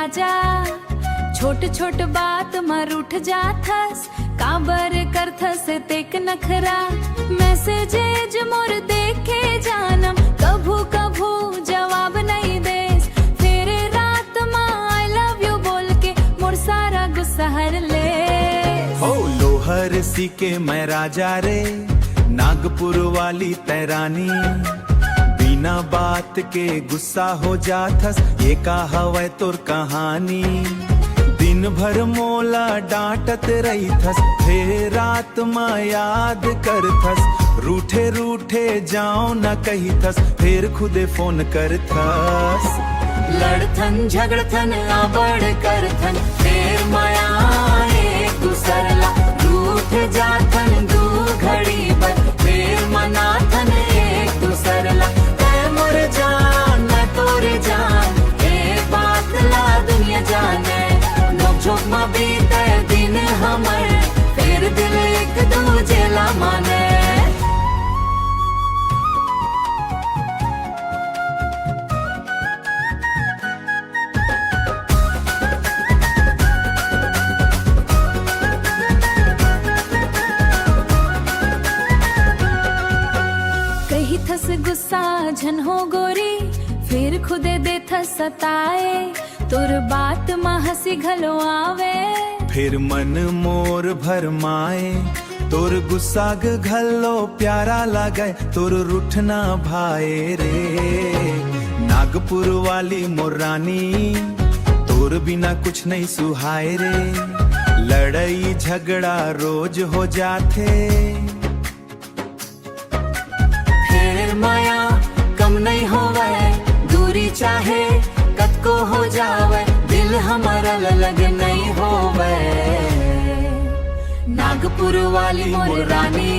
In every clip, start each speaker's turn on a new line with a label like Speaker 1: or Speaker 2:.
Speaker 1: राजा। छोट छोट बात मर उठ जाथस, काबर करथस तेक नखरा। मैसेजेज मोर देखे जानम, कभू कभू जवाब नहीं देस। फिर रात माँ आई लव यू बोल के मोर सारा गुस्सा हर ले।
Speaker 2: हो लोहर सी के मैं राजा रे, नागपुर वाली तैरानी। बिना बात के गुस्सा हो जाथस, ये का हवै तोर कहानी। दिन भर मोला डांटत रही थस, फिर रात माँ याद करथस। रूठे रूठे जाओ न कही थस, फिर खुदे फोन करथस।
Speaker 1: लड़थन झगड़थन आबड़ करथन, फिर माया एक दूसरला। रूठ जाथन दू घड़ी बर, फिर मनाथन एक दूसरला। मैं मोर जान मैं तोरे जान, एक बात ला दुनिया जाने। नोक झोंक में बीते दिन हमर, फिर दिल एक दूजे ला माने। कही थस गुस्सा झन हो गोरी, फिर खुदे दे थस सताए। तोर बात माँ हंसी घलो आवे,
Speaker 2: फिर मन मोर भरमाए। तोर गुस्सा घलो प्यारा लगे, तोर रूठना भाए रे। नागपुर वाली मोर रानी, तोर बिना कुछ नहीं सुहाए रे। लड़ाई झगड़ा रोज हो जाते,
Speaker 1: फिर माया कम नहीं होवे। दूरी चाहे कत को हो जावे, दिल हमारा अलग नहीं होवे। नागपुर वाली मोर रानी,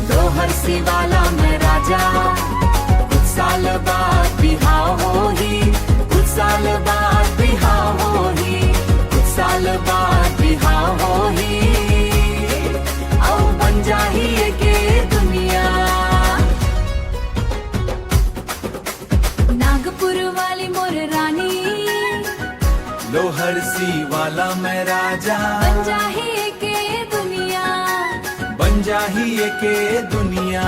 Speaker 1: दोहर सी वाला मैं राजा। कुछ साल बाद बिहाव होही, कुछ साल बाद बिहाव होही, कुछ साल बाद बिहाव होही। औ बन जाही के दुनिया। नागपुर वाली मोर रानी,
Speaker 2: लोहर सी वाला मैं राजा।
Speaker 1: बन जाही के दुनिया,
Speaker 2: बन जाही के दुनिया।